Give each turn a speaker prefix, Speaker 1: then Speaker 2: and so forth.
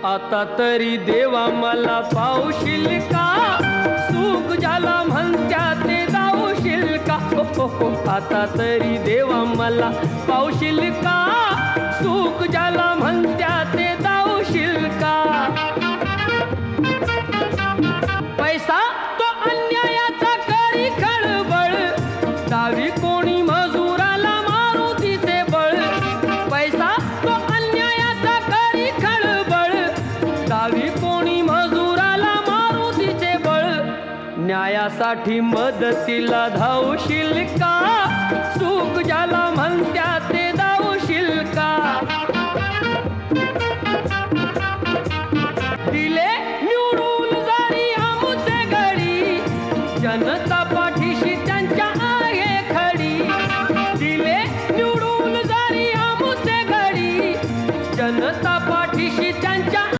Speaker 1: आता तरी देवा मला पावशील का, सुख ज्याला म्हणत्या ते दावशील का. आता तरी देवा मला पावशील का, सुख ज्याला म्हणत्या ते दावशील का. पैसा तो अन्यायाचा करी खळबळ, दावी कोणी मजुराला मारुतीचे बळ. पैसा तो अन्यायाचा करी खळबळ, दावी कोणी मजुराला मारुतीचे बळ. न्यायासाठी मदतीला धावशील का, सुख ज्याला म्हणत्या